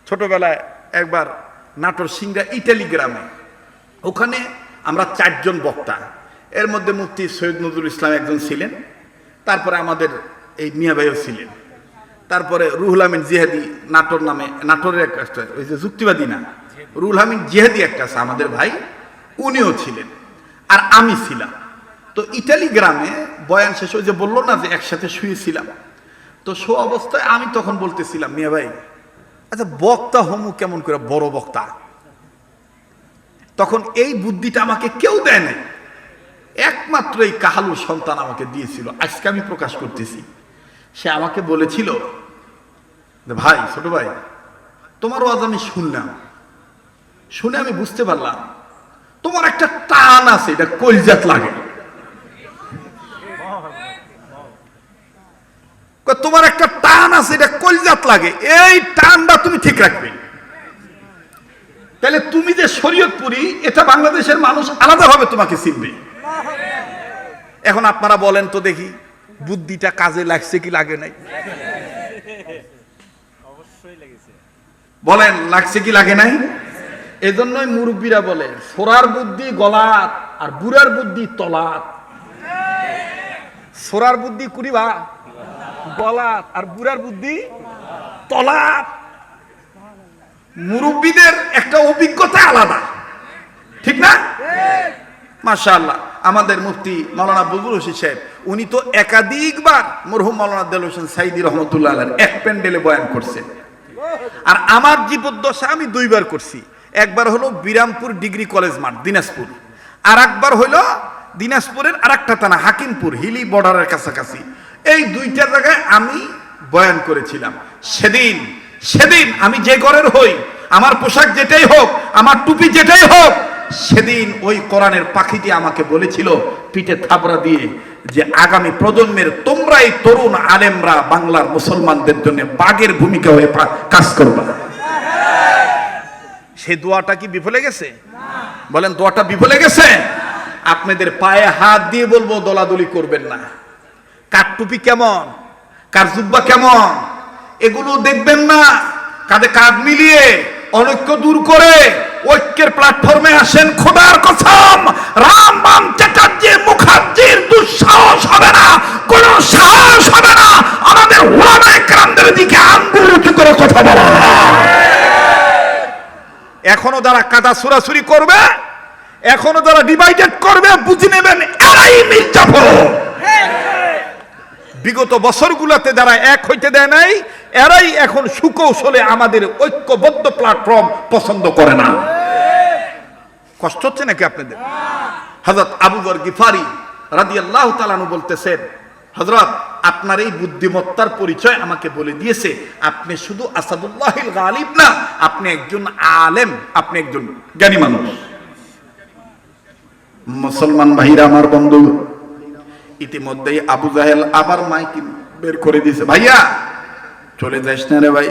ছোটবেলায় একবার নাটোর সিংড়া ইটালি গ্রামে, ওখানে আমরা 4 জন বক্তা, এর মধ্যে মুফতি সৈয়দ নজরুল ইসলাম একজন ছিলেন, তারপরে আমাদের এই মিয়া ভাইও ছিলেন, তারপরে রুহুল আমিন জিহাদি নাটোর নামে, নাটোরের একটা ওই যে যুক্তিবাদী না, রুহুল আমিন জিহাদি একটা আছে আমাদের ভাই, উনিও ছিলেন, আর আমি ছিলাম। তো ইটালি গ্রামে বয়ান শেষ, ওই যে বললো না যে একসাথে শুয়েছিলাম, তো শো অবস্থায় আমি তখন বলতেছিলাম, মিয়া ভাই আচ্ছা বক্তা হমু কেমন করে বড় বক্তা? তখন এই বুদ্ধিটা আমাকে কেউ দেয় নাই, একমাত্র এই কাহালুর সন্তান আমাকে দিয়েছিল, আজকে আমি প্রকাশ করতেছি। সে আমাকে বলেছিল, ভাই ছোট ভাই তোমার ওয়াজ আমি শুনলাম, শুনে আমি বুঝতে পারলাম তোমার একটা টান আছে, এটা কলজাত লাগে, তোমার একটা টান আছে, এটা কলজাত লাগে, এই টানটা তুমি ঠিক রাখবে, তাহলে তুমি যে শরীয়তপুরি এটা বাংলাদেশের মানুষ আলাদাভাবে তোমাকে চিনবে। এখন আপনারা বলেন তো দেখি, বুদ্ধিটা কাজে লাগছে কি লাগে নাই? বলেন লাগছে কি লাগে নাই? এজন্যই মুরব্বীরা বলে সোরার বুদ্ধি গলাত আর বুড়ার বুদ্ধি তলাত। সোরার বুদ্ধি কুড়িবা গলাত আর বুড়ার বুদ্ধি তলাত। মুরব্বীদের একটা অভিজ্ঞতা আলাদা, ঠিক না? মাশাআল্লাহ, আমাদের মুফতি মাওলানা বজলুল হোসেন সাহেব, উনি তো একাধিকবার মরহুম মাওলানা দেলোয়ার হোসেন সাইদি রহমতুল্লাহ আলাইহির এক প্যান্ডেলে বয়ান করছেন। আর আমার জীবদ্দশা আমি 2 বার করছি, একবার হলো বিরামপুর ডিগ্রি কলেজ মাঠ দিনাজপুর, আর একবার হলো দিনাজপুরের আরেকটা থানা হাকিমপুর হিলি বর্ডারের কাছাকাছি। এই 2টা জায়গায় আমি বয়ান করেছিলাম। সেদিন আমি যে ঘরের হই, আমার পোশাক যেটাই হোক, আমার টুপি যেটাই হোক, সেদিন ওই কোরআনের পাখিটি আমাকে বলেছিল পিঠে থাবড়া দিয়ে যে আগামী প্রজন্মের তোমরাই তরুণ আলেমরা বাংলার মুসলমানদের জন্য বাঘের ভূমিকা হয়ে কাজ করবা। সেই দোয়াটা কি বিফলে গেছে? বলেন দোয়াটা বিফলে গেছে? আপনাদের পায়ে হাত দিয়ে বলবো দলাদলি করবেন না। কার টুপি কেমন, কার জুব্বা কেমন, এগুলো দেখবেন না। কাঁধে কাঁধ মিলিয়ে অনৈক্য দূর করে ঐক্যের প্ল্যাটফর্মে আসেন। খোদার কসম, রামবাম চ্যাটার্জি মুখার্জির দুঃসাহস হবে না, কোন সাহস হবে না আমাদের ওলামায়ে কেরামদের দিকে আঙ্গুল উঁচু করে কথা বলা। এখনো যারা কাদা ছুরাছুরি করবে, এখনো যারা ডিভাইডেড করবে, বুঝে নেবেন এরাই মির্জাফর। বিগত বছরগুলোতে যারা এক হইতে দেয় নাই, এরাই এখন সুকৌশলে আমাদের ঐক্যবদ্ধ প্ল্যাটফর্ম পছন্দ করে না। কষ্ট হচ্ছে নাকি আপনাদের? হযরত আবু যর গিফারি রাদিয়াল্লাহু তাআলা আনহু বলতেছেন, হযরত আপনার এই বুদ্ধিমত্তার পরিচয় আমাকে বলে দিয়েছে, আপনি শুধু আসাদুল্লাহিল গালিব না, আপনি একজন আলেম, আপনি একজন জ্ঞানী মানুষ। মুসলমান ভাইরা আমার বন্ধু, ইতিমধ্যেই আবু জাহেল আবার মাইক বের করে দিয়েছে, ভাইয়া চলে যাস না রে ভাই,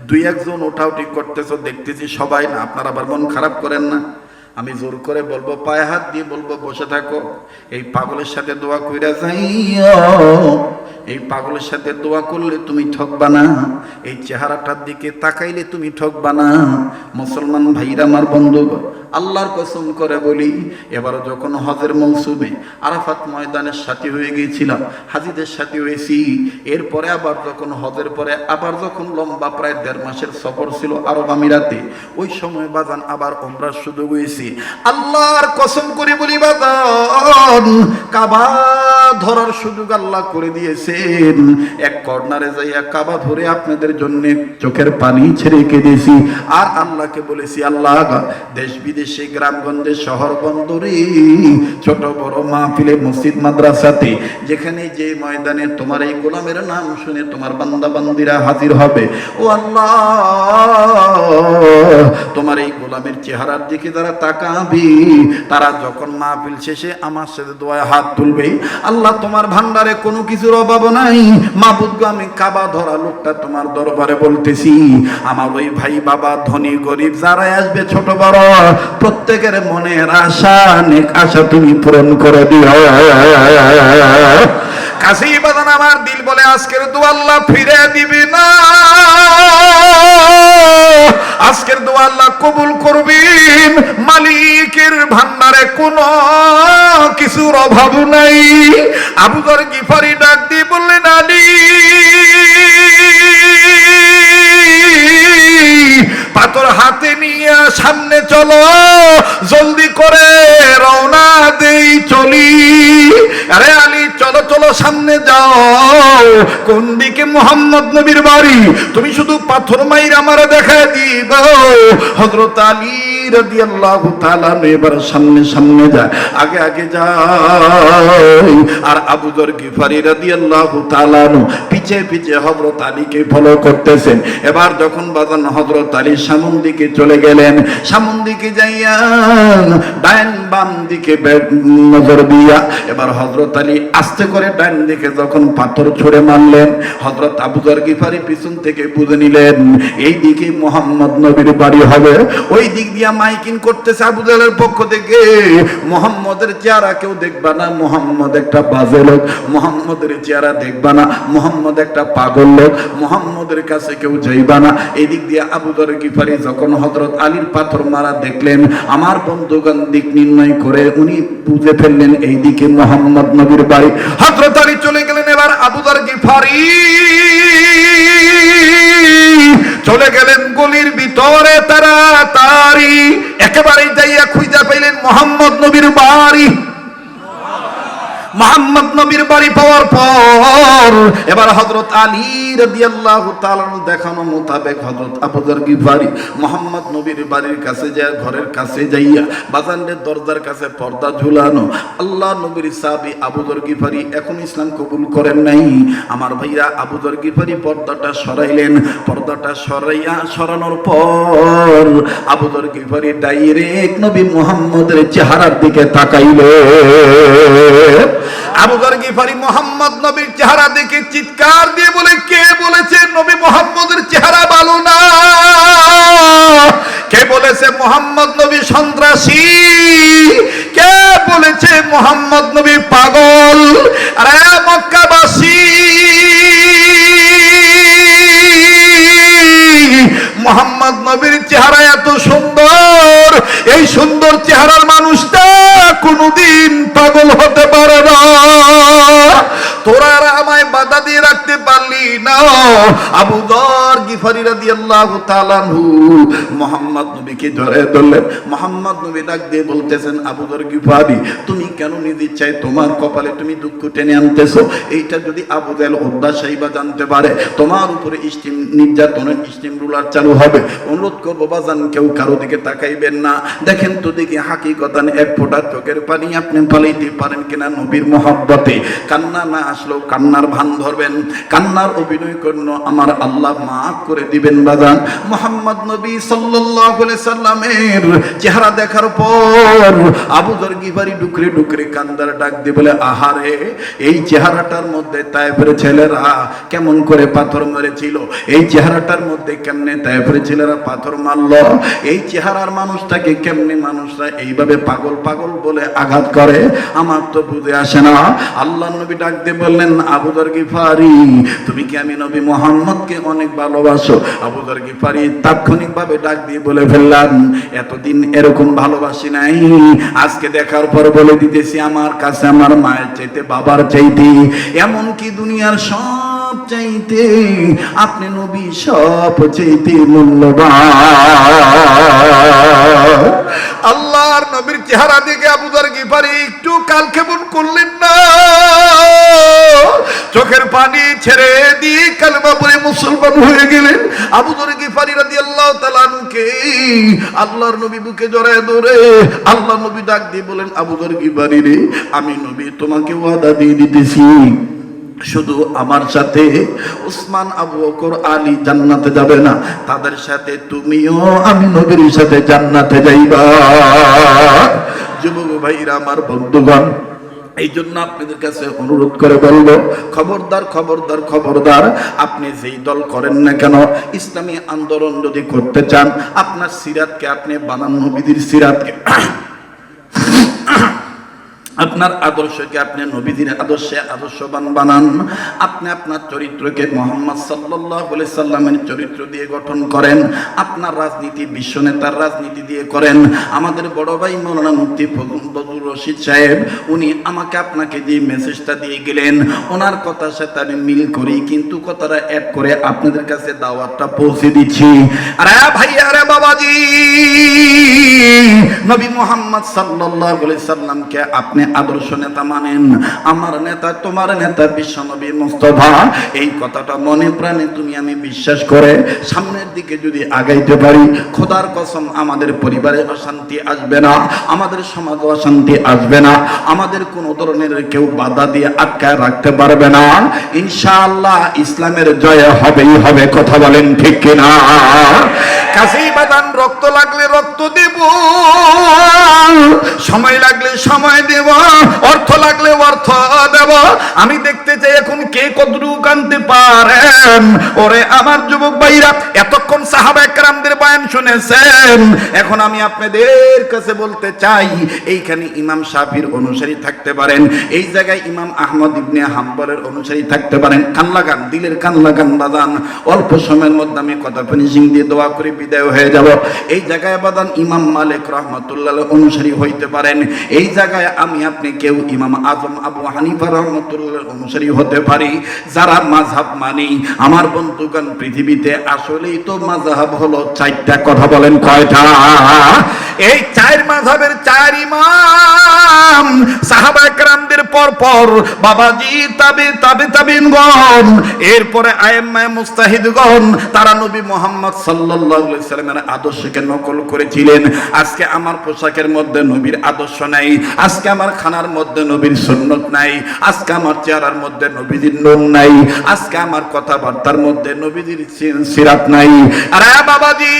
2-1 জন ওঠাউটি করতেছ দেখতেছি, সবাই না, আপনারা আবার মন খারাপ করেন না। আমি জোর করে বলবো, পায়ে হাত দিয়ে বলবো বসে থাকো, এই পাগলের সাথে দোয়া কইরা যাইও। এই পাগলের সাথে দোয়া করলে তুমি ঠকবা না, এই চেহারাটার দিকে তাকাইলে তুমি ঠকবা না। মুসলমান ভাইরা আমার বন্ধু, আল্লাহর কসম করে বলি, এবার যখন হজের মৌসুমে আরাফাত ময়দানের সাথী হয়ে গিয়েছিলাম, হাজিদের সাথী হয়েছি, এরপরে আবার যখন হজের পরে আবার যখন লম্বা প্রায় 1.5 মাসের সফর ছিল আরব আমিরাতে, ওই সময় বাজান আবার উমরার সুযোগ হয়েছি। আল্লাহর কসম করে বলি বাজান, কাবা ধরার সুযোগ আল্লাহ করে দিয়েছেন। এক কর্নারে যাইয়া কাবা ধরে আপনাদের জন্য চোখের পানি ছেড়ে কেঁদেছি, আর আল্লাহকে বলেছি, আল্লাহ দেশ বিদেশে গ্রামগঞ্জে শহর বন্দরে ছোট বড় মাহফিলে মসজিদ মাদ্রাসাতে যেখানে যে ময়দানে তোমার এই গোলামের নাম শুনে তোমার বান্দা বান্দিরা হাজির হবে, ও আল্লাহ তোমার এই গোলামের চেহারার দিকে যারা তাকাবে, তারা যখন মাহফিল শেষে আমার সাথে দোয়ায় হাত তুলবে, আল্লাহ তোমার ভান্ডারে কোনো কিছুর অভাব নাই। মাবুদ গো, আমি কাবা ধরা লোকটা তোমার দরবারে বলতেছি, আমার ওই ভাই বাবা ধনী গরিব যারাই আসবে ছোট বড়, প্রত্যেকের মনের আশা নেক আশা তুমি পূরণ করে দিও। কাছেই বাদান আমার দিল বলে আজকের দোয়া আল্লাহ ফিরে দিবি না। রিজিকের ভান্ডারে কোনো কিছুর অভাব নাই। আবু যর গিফারি ডাক দিয়ে বললেন, আলী পাথর হাতে নিয়ে সামনে চলো, জলদি করে রওনা দেই চলি। আরে আলী চলো চলো সামনে যাও। কোন দিকে? মুহাম্মদ নবীর বাড়ি। তুমি শুধু পাথর মাইর আমারে দেখায় দিবা। হযরত আলী রাদিয়াল্লাহু তাআলা এবার সামনে সামনে যায়, আগে আগে যায়। আর আবু যর গিফারি রাদিয়াল্লাহু তাআলা পিছে পিছে হযরত আলীকে ফলো করতেছেন। এবার যখন বাজান হযরত আলী সামন দিকে চলে গেলেন, সামন দিকে যাইয়া ডাইন বাম দিকে নজর দিয়া এবার হযরত আলী আস্তে করে ডাইন দিকে যখন পাথর ছুঁড়ে মারলেন, হযরত আবু যর গিফারি পিছন থেকে বুঝে নিলেন এই দিকে মুহাম্মদ নবীর বাড়ি হবে। ওই দিক দিয়া মাইকিং করতেছে আবু জাহেলের পক্ষ থেকে, মুহাম্মদের চেহারা কেউ দেখবা না, মুহাম্মদ একটা বাজে লোক, মুহাম্মদের চেহারা দেখবা না, মুহাম্মদ একটা পাগল লোক, মুহাম্মদের কাছে কেউ যাইবা না। এই দিক দিয়ে আবু যর গিফারি যখন হযরত আলীর পাথর মারা দেখলেন, আমার বন্ধুগণ দিক নির্ণয় করে উনি বুঝে ফেললেন এই দিকে মুহাম্মদ নবীর বাড়ি। হযরত আলী চলে গেলেন। এবার আবু যর গিফারি চলে গেলেন গলির ভিতরে তাড়াতাড়ি, একেবারে যাইয়া খুঁজে পাইলেন মুহাম্মদ নবীর বাড়ি। মুহাম্মদ নবীর বাড়ি পাওয়ার পর এবার হযরত আলী রাদিয়াল্লাহু তাআলা দেখানো মোতাবেক হযরত আবু যর গিফারি মুহাম্মদ নবীর বাড়ির কাছে যায়, ঘরের কাছে যাইয়া বাজানের দরজার কাছে পর্দা ঝুলানো। আল্লাহ নবীর সাহাবী আবু যর গিফারি এখন ইসলাম কবুল করেন নাই। আমার ভাইরা আবু যর গিফারি পর্দাটা সরাইলেন। পর্দাটা সরানোর পর আবু যর গিফারি ডাইরেক্ট নবী মুহাম্মদের চেহারার দিকে তাকাইলেন। আবু যর গিফারি মুহাম্মদ নবীর চেহারা দেখে চিৎকার দিয়ে বলে, কে বলেছে নবী মুহাম্মদের চেহারা ভালো না? কে বলেছে মুহাম্মদ নবী সন্ত্রাসী? কে বলেছে মুহাম্মদ নবী পাগল? আরে মক্কাবাসী, মুহাম্মদ নবীর চেহারা এত সুন্দর, এই সুন্দর চেহারার মানুষটা কোনদিন পাগল হতে পারে না। তোরা আমায় বাধা দিয়ে রাখতে পারলি না। আবু যর গিফারি রাদিয়াল্লাহু তাআলা মুহাম্মদ নবীকে জড়ায় ধরলেন। মুহাম্মদ নবী ডাক দিয়ে বলতেছেন, আবু যর গিফারি তুমি কেন নিজে চাই তোমার কপালে তুমি দুঃখ টেনে আনতেছো? এইটা যদি আবু জাহেল উদ্বা সাহিবা জানতে পারে, তোমার উপরে স্টিম নির্যাতনের স্টিম রুলার চালু হবে। অনুরোধ করবো বাজান কেউ কারো দিকে তাকাইবেন না। দেখেন তো দেখি হাকিকতান এক ফোঁটা চোখের পানি আপনি ফালাইতে পারেন কিনা নবীর মহব্বতে। কান্না না আসলেও কান্নার ভান ধরবেন, কান্নার অভিনয় করল, আমার আল্লাহ মাফ করে দিবেন বাজান। মুহাম্মদ নবী সাল্লাল্লাহু আলাইহি সাল্লামের চেহারা দেখার পর আবু যর গিফারি ডুকরে ডুকরে কান্দার ডাক দিয়ে বলে, আহারে এই চেহারাটার মধ্যে তায়েফের ছেলেরা কেমন করে পাথর মেরেছিল, এই চেহারাটার মধ্যে কেমনে তায়েফের ছেলেরা পাথর মারলো, এই চেহারার মানুষটাকে কেমনে মানুষরা এইভাবে পাগল পাগল বলে আঘাত করে, আমার তো বুঝে আসে না। আল্লাহ নবী ডাক দিয়ে বললেন, আবু যর গিফারি তুমি কি আমি নবী মুহাম্মদকে অনেক ভালোবাসো? আবু যর গিফারি তাৎক্ষণিকভাবে ডাক দিয়ে বলে ফেললাম, এতদিন এরকম ভালোবাসি নাই, আজকে দেখার পর বলে দিতেছি আমার কাছে আমার মায়ের চাইতে বাবার চাইতে এমনকি দুনিয়ার সব চাইতে আপনি নবী সব চাইতে মূল্যবান। আল্লাহর নবীর চেহারা দেখে আবু যর গিফারি একটু কালক্ষেপণ করলেন না, চোখের পানি ছেড়ে দিয়ে কালেমা পড়ে মুসলমান হয়ে গেলেন। আবু যর গিফারি রাদিয়াল্লাহু তাআলা আনহুকে আল্লাহর নবী বুকে জড়ায় ধরে আল্লাহ নবী ডাক দিয়ে বলেন, আবু যর গিফারি রে, আমি নবী তোমাকে ওয়াদা দিয়ে দিতেছি, শুধু আমার সাথে উসমান, আবু বকর, আলী জান্নাতে যাবে না, তাদের সাথে তুমিও আমি নবীর সাথে জান্নাতে যাইবা। যুবক ভাইরা আমার বন্ধুগণ, এই জন্য আপনাদের কাছে অনুরোধ করে বলবো, খবরদার খবরদার খবরদার, আপনি যেই দল করেন না কেন, ইসলামী আন্দোলন যদি করতে চান, আপনার সিরাতকে আপনি বানান নবীদের সিরাতকে আপনি আপনার আদর্শকে আপনি নবীজির আদর্শে আদর্শবান বানান। আপনি আপনার চরিত্রকে মুহাম্মদ সাল্লাল্লাহু আলাইহি সাল্লামের চরিত্র দিয়ে গঠন করেন। আপনার রাজনীতি বিশ্ব নেতার রাজনীতি দিয়ে করেন। আমাদের বড় ভাই মাওলানা মুফতি ফজলুর রশিদ সাহেব, উনি আমাকে আপনাকে যে মেসেজটা দিয়ে গেলেন, ওনার কথার সাথে আমি মিল করি, কিন্তু কথাটা অ্যাড করে আপনাদের কাছে দাওয়াতটা পৌঁছে দিচ্ছি। আরে ভাইয়া, আরে বাবাজি, নবী মুহাম্মদ সাল্লাল্লাহু আলাইহি সাল্লামকে আপনি আদর্শ নেতা মানেন। আমার নেতা, তোমার নেতা বিশ্ব নবী মুস্তাফা। এই কথাটা মনে প্রাণে তুমি আমি বিশ্বাস করে সামনের দিকে যদি আগাইতে পারি, খোদার কসম আমাদের পরিবারে অশান্তি আসবে না, আমাদের সমাজে অশান্তি আসবে না, আমাদের কোন ধরনের কেউ বাধা দিয়ে আটকায় রাখতে পারবে না। ইনশাআল্লাহ ইসলামের জয় হবেই হবে। কথা বলেন ঠিক কিনা? কাছেই বাদান, রক্ত লাগলে রক্ত দেব, সময় লাগলে সময় দেব, অর্থ লাগলে অর্থ দেব। আমি দেখতে চাই এখন কে কতটুকু আনতে পারেন। ওরে আমার যুবক ভাইরা, এতক্ষণ সাহাবা একরামদের বয়ান শুনেছেন, এখন আমি আপনাদের কাছে বলতে চাই, এইখানে ইমাম শাফির অনুসারী থাকতে পারেন, এই জায়গায় ইমাম আহমদ ইবনে হাম্বলের অনুসারী থাকতে পারেন। কান লাগান, দিলের কান লাগান বাদান। অল্প সময়ের মধ্যে আমি কথা ফিনিশিং দিয়ে দোয়া করে বিদায় হয়ে যাব। এই জায়গায় বাদান ইমাম মালিক রাহমাতুল্লাহ অনুসারী হইতে পারেন। এই জায়গায় আমি আপনি কেউ ইমাম আজম আবু হানিফা রাহমাতুল্লাহ অনুসারী হতে পারি। যারা মাযহাব মানি, আমার বন্ধুগণ, পৃথিবীতে আসলেই তো মাযহাব হলো চারটা। কথা বলেন কয়টা? এই চার মাযহাবের চার ইমাম, সাহাবা একরামদের পর পর বাবাজি তাবিঈনগণ, এরপরে আইম্মায়ে মুজতাহিদগণ, তারা নবী মুহাম্মদ সাল্লাল্লাহু আলাইহি সাল্লামের আদর্শকে নকল করেছিলেন। আজকে আমার পোশাকের মধ্যে নবীর আদর্শ নাই, আজকে আমার খানার মধ্যে নবীর সুন্নত নাই, আজকে আমার চেহারার মধ্যে নবীজির নূর নাই, আজকে আমার কথাবার্তার মধ্যে নবীজির সিরাত নাই। আরে বাবাজি,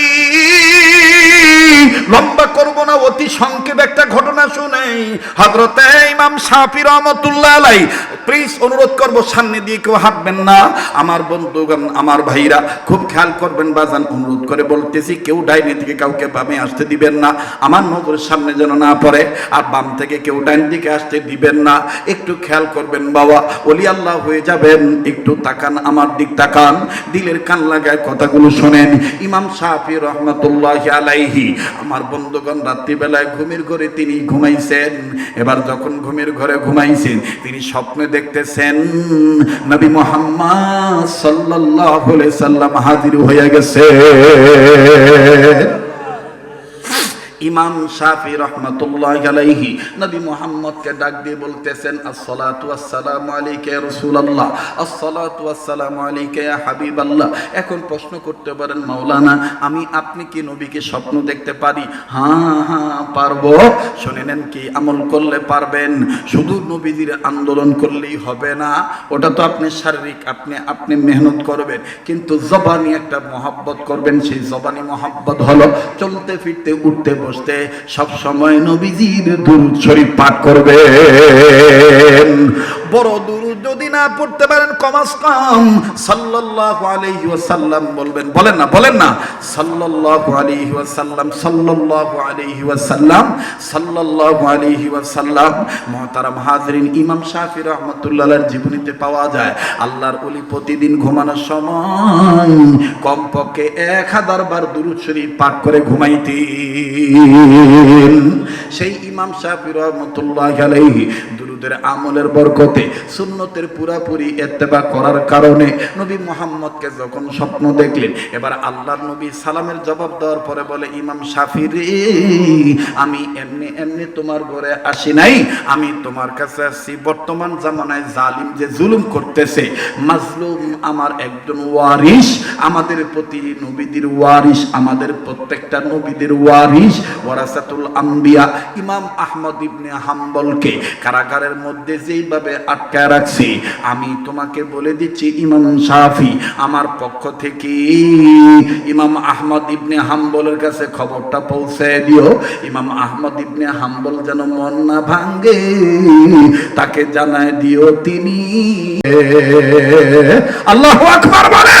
লম্বা করব না, অতি সংক্ষেপ একটা ঘটনা শুনেই। হযরতে ইমাম শাফি রাহমাতুল্লাহ আলাইহি, প্লিজ অনুরোধ করব সামনে দিয়ে কেউ হাঁটবেন না। আমার বন্ধুগণ, আমার ভাইরা, খুব খেয়াল করবেন বাজান, অনুরোধ করে বলতেছি, কেউ ডাইনে থেকে কাউকে বামে আসতে দিবেন না, আমার নজরের সামনে যেন না পড়ে। আর বাম থেকে কেউ ডাইন দিকে আসতে দিবেন না। একটু খেয়াল করবেন বাবা, ওলি আল্লাহ হয়ে যাবেন। একটু তাকান, আমার দিক তাকান, দিলের কান লাগায় কথাগুলো শোনেন। ইমাম শাফি রাহমাতুল্লাহি আলাইহি, আমার বন্ধুগণ, রাত্রিবেলায় ঘুমের ঘরে তিনি ঘুমাইছেন। এবার যখন ঘুমের ঘরে ঘুমাইছেন, তিনি স্বপ্নে দেখতেছেন নবী মুহাম্মদ সাল্লাল্লাহু আলাইহি সাল্লাম হাজির হয়ে গেছে। ইমাম শাফি রাহমাতুল্লাহি আলাইহি নবী মুহাম্মদকে ডাক দিয়ে বলতেছেন, আসসালাতু ওয়াসসালামু আলাইকা ইয়া রাসূলুল্লাহ, আসসালাতু ওয়াসসালামু আলাইকা ইয়া হাবিবাল্লাহ। এখন প্রশ্ন করতে পারেন, মাওলানা, আমি আপনি কি নবীকে স্বপ্ন দেখতে পারি? হ্যাঁ পারবো। শুনে নেন, কি আমল করলে পারবেন? শুধু নবীজির আন্দোলন করলেই হবে না, ওটা তো আপনি শারীরিক, আপনি মেহনত করবেন, কিন্তু জবানি একটা মহব্বত করবেন। সেই জবানি মহব্বত হলো চলতে ফিরতে উঠতে বসতে সব সময় নবীজির দুরূদ শরীফ পাঠ করবেন। বড় দুরূদ যদি না পড়তে পারেন, কমাস কম সাল্লাল্লাহু আলাইহি ওয়াসাল্লাম বলবেন। বলেন না সাল্লাল্লাহু আলাইহি ওয়াসাল্লাম, সাল্লাল্লাহু আলাইহি ওয়াসাল্লাম, সাল্লাল্লাহু আলাইহি ওয়াসাল্লাম। মুহতারাম হাজিরিন, ইমাম শাফি রাহমাতুল্লাহ আলাইহির জীবনীতে পাওয়া যায়, আল্লাহর ওলি প্রতিদিন ঘুমানোর সময় কমপক্ষে 1000 বার দুরূদ শরীফ পাঠ করে ঘুমাইতেন। সেই ইমাম শাফি রাহমাতুল্লাহি আলাইহি দুরূদের আমলের বরকতে, সুন্নতের পুরাপুরি ইত্তেবা করার কারণে নবী মুহাম্মদকে যখন স্বপ্ন দেখলেন, এবার আল্লাহর নবী সালামের জবাব দেওয়ার পরে বলে, ইমাম শাফি রে, আমি এমনি তোমার ঘরে আসি নাই, আমি তোমার কাছে আসছি বর্তমান জামানায় জালিম যে জুলুম করতেছে, মাজলুম আমার একজন ওয়ারিস, আমাদের প্রতি নবীদের ওয়ারিস, আমাদের প্রত্যেকটা নবীদের ওয়ারিস, ওয়ারাসাতুল আম্বিয়া ইমাম আহমদ ইবনে হাম্বলকে কারাগারের মধ্যে যেইভাবে আটকায় রাখছি, আমি তোমাকে বলে দিচ্ছি ইমাম শাফি, আমার পক্ষ থেকে ইমাম আহমদ ইবনে হাম্বলের কাছে খবরটা পৌঁছে দিও। ইমাম আহমদ ইবনে হাম্বল যেন মন না ভাঙ্গে, তাকে জানায় দিও তিনি। আল্লাহু আকবার বলে।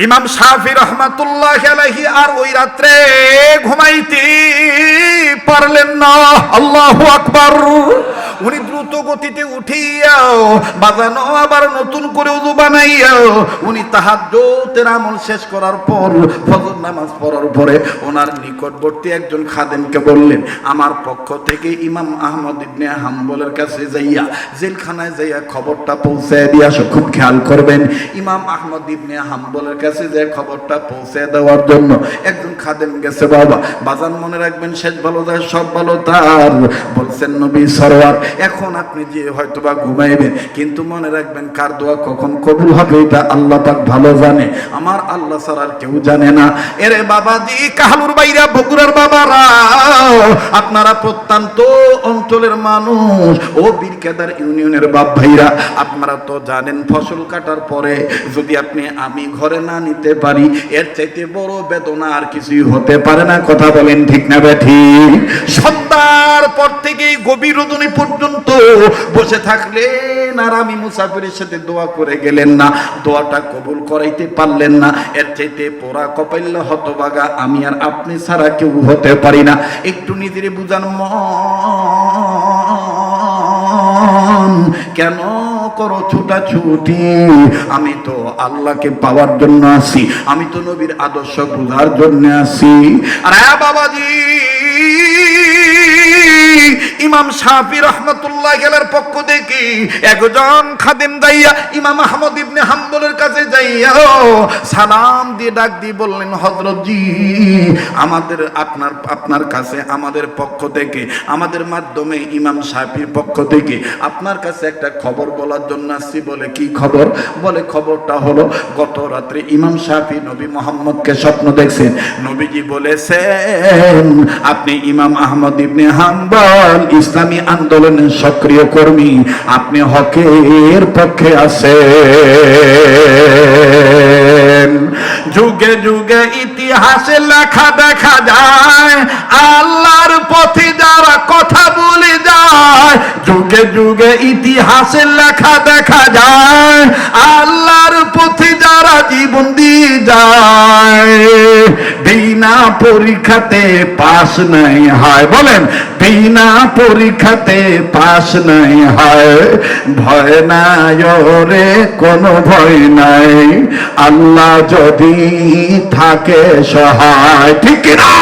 ইমাম শাফি রহমাতুল্লাহি আলাইহি আর ওই রাত্রে ঘুমাইতে পারলেন না। আল্লাহু আকবার। উনি দ্রুত গতিতে উঠিয়াও বাজানো আবার নতুন করে ওযু বানাইয়াও উনি তাহাজ্জুদের আমল শেষ করার পর ফজর নামাজ পড়ার পরে ওনার নিকটবর্তী একজন খাদেমকে বললেন, আমার পক্ষ থেকে ইমাম আহমদ ইবনে হাম্বলের কাছে যাইয়া জেলখানায় যাইয়া খবরটা পৌঁছায় দিয়ে আসো। খুব খেয়াল করবেন, ইমাম আহমদ ইবনে হাম্বলের কাছে যে খবরটা পৌঁছে দেওয়ার জন্য একজন খাদেম গেছে। বাবা বাজান মনে রাখবেন, শেষ ভালো যায় সব ভালো তার। বলছেন নবী সরওয়ার, এখন আপনি যে হয়তোবা ঘুমাইবেন, কিন্তু মনে রাখবেন কার দোয়া কখন কবুল হবে এটা আল্লাহ পাক ভালো জানে, আমার আল্লাহ ছাড়া আর কেউ জানে না। এরে বাবাজি, কাহালুর বাইরা, বগুড়ার বাবারা, আপনারা প্রত্যন্ত অঞ্চলের মানুষ, ও বীরকেদার ইউনিয়নের বাপ ভাইরা, আপনারা তো জানেন ফসল কাটার পরে যদি আপনি আমি ঘরে না নিতে পারি, এর চাইতে বড় বেদনা আর কিছুই হতে পারে না। কথা বলেন ঠিক না বেঠিক? সন্ধ্যার পর থেকে গভীর রজনী পর্যন্ত বসে থাকলেন আর আমি মুসাফিরের সাথে দোয়া করে গেলেন না, দোয়াটা কবুল করাইতে পারলেন না। এর চাইতে পোড়া কপাইল হতভাগা আমি আর আপনি ছাড়া কেউ হতে পারি না। একটু নিজের বুঝান, মন কেন করো ছুটাছুটি? আমি তো আল্লাহকে পাওয়ার জন্য আছি, আমি তো নবীর আদর্শ বুঝার জন্য আছি। আর বাবাজি, ইমাম শাফি রাহমাতুল্লাহি আলাইহির পক্ষ থেকে একজন খাদেম যাইয়া ইমাম আহমদ ইবনে হাম্বলের কাছে যাইয়া সালাম দিয়ে ডাক দিয়ে বললেন, হযরত জি, আমাদের আপনার কাছে আমাদের পক্ষ থেকে, আমাদের মাধ্যমে ইমাম শাফির পক্ষ থেকে আপনার কাছে একটা খবর বলার জন্য আসছি। বলে কি খবর? বলে খবরটা হলো গত রাত্রে ইমাম শাফি নবী মুহাম্মদকে স্বপ্ন দেখছেন। নবীজি বলেছেন আপনি ইমাম আহমদ ইবনে হাম্বল ইসলামী আন্দোলনের সক্রিয় কর্মী, আপনি হকের পক্ষে আছেন। যুগে যুগে ইতিহাসে লেখা দেখা যায়, আল্লাহর পথে যারা কথা বলে যায়। যুগে যুগে ইতিহাসে লেখা দেখা যায়, আল্লাহর পথে যারা জীবন দিয়ে যায়। বিনা পরীক্ষাতে পাস নাই হয়, বলেন বিনা পরীক্ষাতে পাস নাই হয়। ভয় নাই রে, কোনো ভয় নাই, আল্লাহ যদি থাকে সহায়। ঠিক না?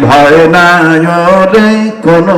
ভয় নাই রে, কোনো